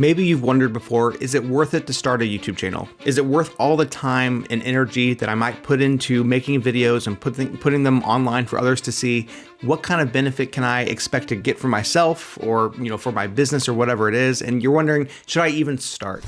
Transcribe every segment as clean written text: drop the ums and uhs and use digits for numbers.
Maybe you've wondered before, is it worth it to start a YouTube channel? Is it worth all the time and energy that I might put into making videos and putting them online for others to see? What kind of benefit can I expect to get for myself or, for my business or whatever it is? And you're wondering, should I even start?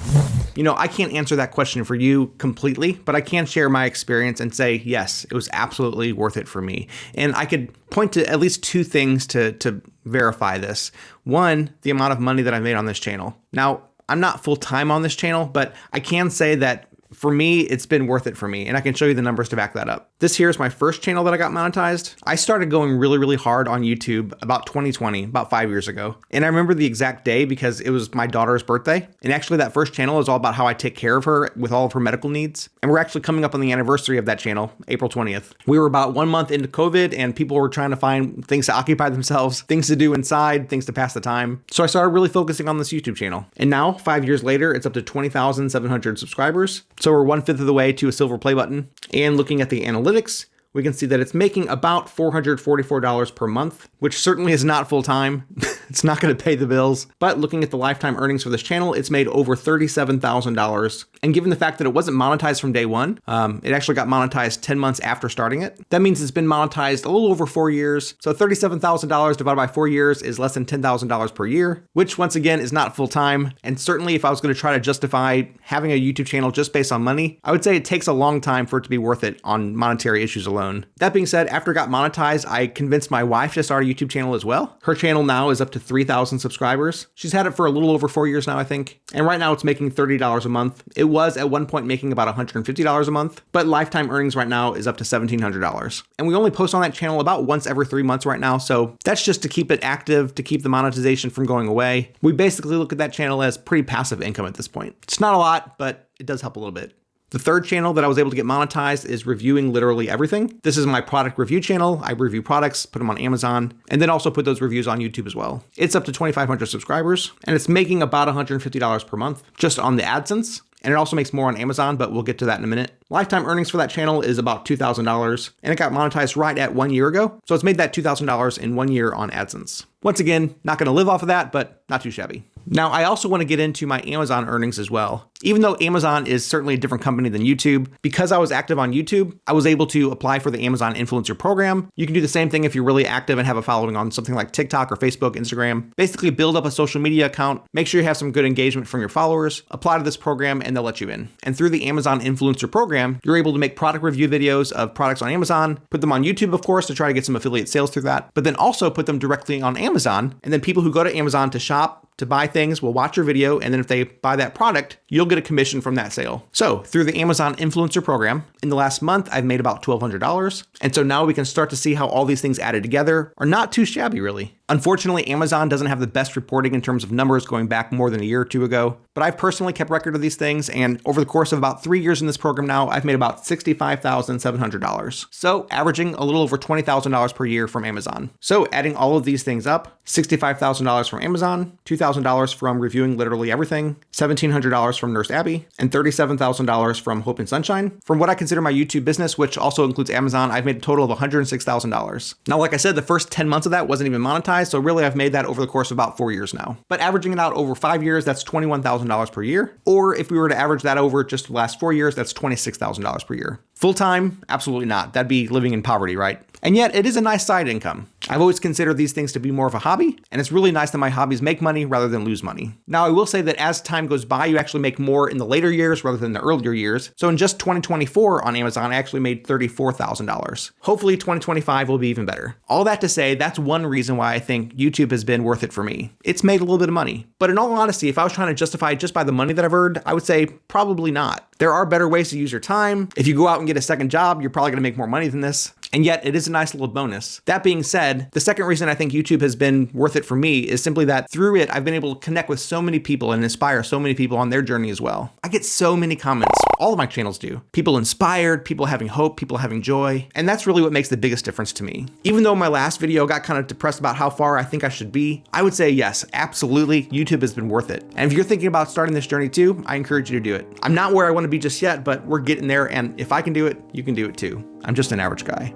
I can't answer that question for you completely, but I can share my experience and say, yes, it was absolutely worth it for me. And I could point to at least two things to verify this. One, the amount of money that I made on this channel. Now, I'm not full-time on this channel, but I can say that for me, it's been worth it for me, and I can show you the numbers to back that up. This here is my first channel that I got monetized. I started going really, really hard on YouTube about 2020, about 5 years ago. And I remember the exact day because it was my daughter's birthday. And actually that first channel is all about how I take care of her with all of her medical needs. And we're actually coming up on the anniversary of that channel, April 20th. We were about 1 month into COVID and people were trying to find things to occupy themselves, things to do inside, things to pass the time. So I started really focusing on this YouTube channel. And now 5 years later, it's up to 20,700 subscribers. So we're 1/5 of the way to a silver play button. And looking at the analytics, we can see that it's making about $444 per month, which certainly is not full time. It's not going to pay the bills. But looking at the lifetime earnings for this channel, it's made over $37,000. And given the fact that it wasn't monetized from day one, it actually got monetized 10 months after starting it. That means it's been monetized a little over 4 years. So $37,000 divided by 4 years is less than $10,000 per year, which once again is not full time. And certainly if I was going to try to justify having a YouTube channel just based on money, I would say it takes a long time for it to be worth it on monetary issues alone. That being said, after it got monetized, I convinced my wife to start a YouTube channel as well. Her channel now is up to 3,000 subscribers. She's had it for a little over 4 years now, I think. And right now it's making $30 a month. It was at one point making about $150 a month, but lifetime earnings right now is up to $1,700. And we only post on that channel about once every 3 months right now. So that's just to keep it active, to keep the monetization from going away. We basically look at that channel as pretty passive income at this point. It's not a lot, but it does help a little bit. The third channel that I was able to get monetized is reviewing literally everything. This is my product review channel. I review products, put them on Amazon, and then also put those reviews on YouTube as well. It's up to 2,500 subscribers, and it's making about $150 per month just on the AdSense. And it also makes more on Amazon, but we'll get to that in a minute. Lifetime earnings for that channel is about $2,000, and it got monetized right at 1 year ago. So it's made that $2,000 in 1 year on AdSense. Once again, not gonna live off of that, but not too shabby. Now, I also wanna get into my Amazon earnings as well. Even though Amazon is certainly a different company than YouTube, because I was active on YouTube, I was able to apply for the Amazon Influencer Program. You can do the same thing if you're really active and have a following on something like TikTok or Facebook, Instagram. Basically build up a social media account, make sure you have some good engagement from your followers, apply to this program, and they'll let you in. And through the Amazon Influencer Program, you're able to make product review videos of products on Amazon, put them on YouTube, of course, to try to get some affiliate sales through that, but then also put them directly on Amazon. And then people who go to Amazon to shop, to buy things, will watch your video, and then if they buy that product, you'll get a commission from that sale. So through the Amazon Influencer Program, in the last month, I've made about $1,200. And so now we can start to see how all these things added together are not too shabby, really. Unfortunately, Amazon doesn't have the best reporting in terms of numbers going back more than a year or two ago, but I've personally kept record of these things, and over the course of about 3 years in this program now, I've made about $65,700. So averaging a little over $20,000 per year from Amazon. So adding all of these things up, $65,000 from Amazon, $2,000 from reviewing literally everything, $1,700 from Nurse Abby, and $37,000 from Hope and Sunshine. From what I consider my YouTube business, which also includes Amazon, I've made a total of $106,000. Now, like I said, the first 10 months of that wasn't even monetized, so really I've made that over the course of about 4 years now. But averaging it out over 5 years, that's $21,000 per year. Or if we were to average that over just the last 4 years, that's $26,000 per year. Full-time? Absolutely not. That'd be living in poverty, right? And yet it is a nice side income. I've always considered these things to be more of a hobby, and it's really nice that my hobbies make money rather than lose money. Now, I will say that as time goes by, you actually make more in the later years rather than the earlier years. So in just 2024 on Amazon, I actually made $34,000. Hopefully 2025 will be even better. All that to say, that's one reason why I think YouTube has been worth it for me. It's made a little bit of money. But in all honesty, if I was trying to justify it just by the money that I've earned, I would say probably not. There are better ways to use your time. If you go out and get a second job, you're probably gonna make more money than this. And yet it is a nice little bonus. That being said, the second reason I think YouTube has been worth it for me is simply that through it, I've been able to connect with so many people and inspire so many people on their journey as well. I get so many comments, all of my channels do. People inspired, people having hope, people having joy. And that's really what makes the biggest difference to me. Even though my last video got kind of depressed about how far I think I should be, I would say yes, absolutely, YouTube has been worth it. And if you're thinking about starting this journey too, I encourage you to do it. I'm not where I want to be just yet, but we're getting there. And if I can do it, you can do it too. I'm just an average guy.